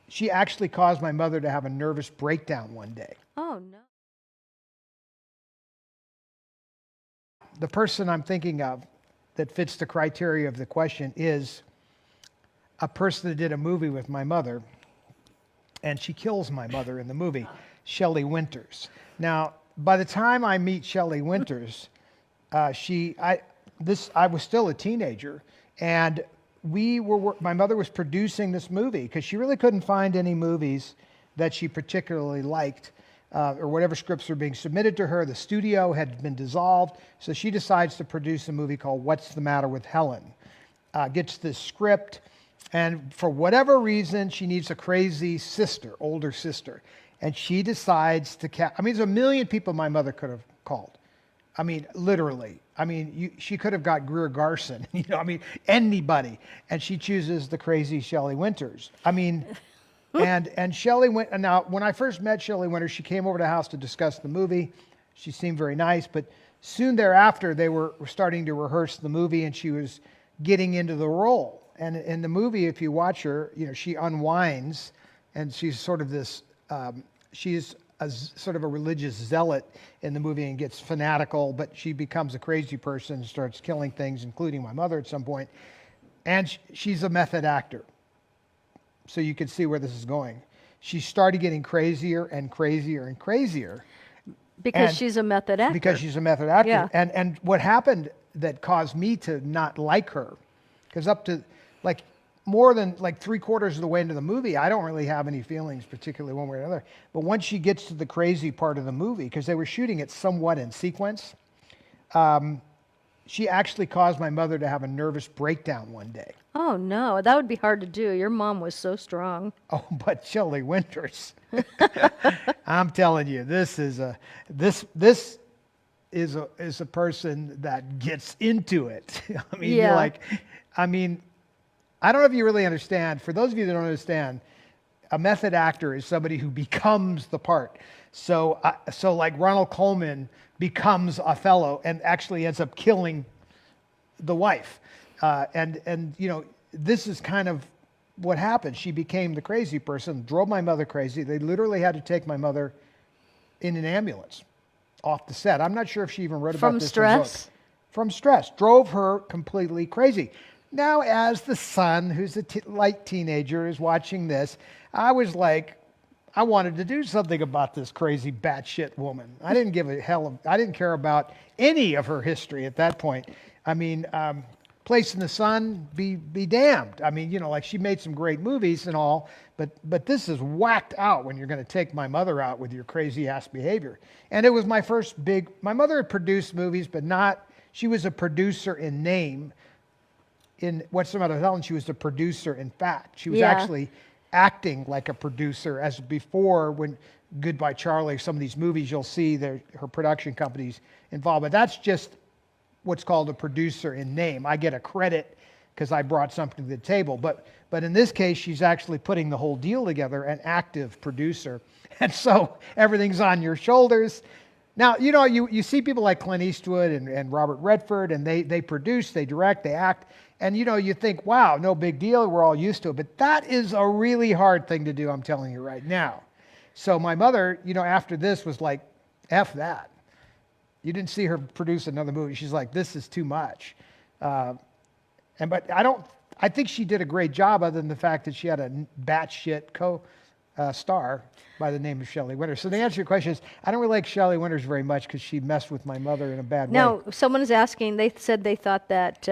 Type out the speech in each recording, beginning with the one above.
She actually caused my mother to have a nervous breakdown one day. Oh, no. The person I'm thinking of that fits the criteria of the question is a person that did a movie with my mother, and she kills my mother in the movie, Shelley Winters. Now, by the time I meet Shelley Winters, I was still a teenager, and my mother was producing this movie because she really couldn't find any movies that she particularly liked, or whatever scripts were being submitted to her. The studio had been dissolved, so she decides to produce a movie called What's the Matter with Helen? Gets this script, and for whatever reason, she needs a crazy sister, older sister, and she decides to there's a million people my mother could have called. I mean, literally. I mean, she could have got Greer Garson, anybody. And she chooses the crazy Shelley Winters. I mean, and Shelley now, when I first met Shelley Winters, she came over to the house to discuss the movie. She seemed very nice, but soon thereafter, they were starting to rehearse the movie, and she was getting into the role. And in the movie, if you watch her, she unwinds, and she's sort of this, she's sort of a religious zealot in the movie and gets fanatical, but she becomes a crazy person and starts killing things, including my mother at some point. And she's a method actor. So you can see where this is going. She started getting crazier and crazier and crazier. Because she's a method actor. Because she's a method actor. Yeah. And what happened that caused me to not like her, because up to more than 3/4 of the way into the movie, I don't really have any feelings, particularly one way or another. But once she gets to the crazy part of the movie, because they were shooting it somewhat in sequence, she actually caused my mother to have a nervous breakdown one day. Oh, no. That would be hard to do. Your mom was so strong. Oh, but Shelley Winters, I'm telling you, this is a person that gets into it. I mean, Yeah. I don't know if you really understand. For those of you that don't understand, a method actor is somebody who becomes the part. So like Ronald Colman becomes Othello and actually ends up killing the wife. This is kind of what happened. She became the crazy person, drove my mother crazy. They literally had to take my mother in an ambulance off the set. I'm not sure if she even wrote about this in the book. From stress. Drove her completely crazy. Now, as the son, who's a light teenager, is watching this, I was like, I wanted to do something about this crazy batshit woman. I didn't give a hell. I didn't care about any of her history at that point. I mean, Place in the Sun, be damned. I mean, she made some great movies and all, but this is whacked out when you're going to take my mother out with your crazy ass behavior. And it was my first my mother had produced movies, but she was a producer in name. In What's the Matter with Helen, she was a producer in fact. She was actually acting like a producer, as before when Goodbye Charlie, some of these movies you'll see her production companies involved. But that's just what's called a producer in name. I get a credit because I brought something to the table. But in this case, she's actually putting the whole deal together, an active producer. And so everything's on your shoulders. Now, you see people like Clint Eastwood and Robert Redford, and they produce, they direct, they act. And, you think, wow, no big deal. We're all used to it. But that is a really hard thing to do, I'm telling you right now. So my mother, after this was like, F that. You didn't see her produce another movie. She's like, this is too much. But I think she did a great job, other than the fact that she had a batshit co-star by the name of Shelley Winters. So the answer to your question is, I don't really like Shelley Winters very much because she messed with my mother in a bad way. Now, someone is asking, they said they thought that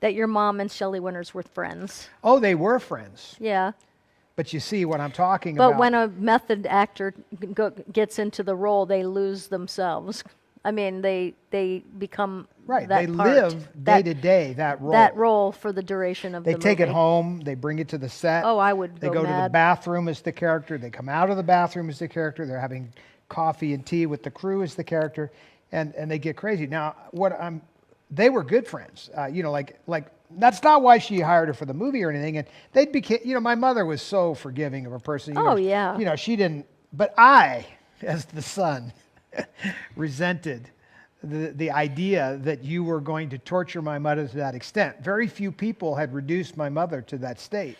that your mom and Shelley Winters were friends. Oh, they were friends. Yeah. But you see what I'm talking about. But when a method actor gets into the role, they lose themselves. I mean, they become right. That they part, live day to day that role. That role for the duration of the movie. They take it home. They bring it to the set. Oh, I would. They go to the bathroom as the character. They come out of the bathroom as the character. They're having coffee and tea with the crew as the character, and they get crazy. Now, they were good friends. That's not why she hired her for the movie or anything. And they'd be, my mother was so forgiving of a person. She didn't. But I, as the son, resented the idea that you were going to torture my mother to that extent. Very few people had reduced my mother to that state.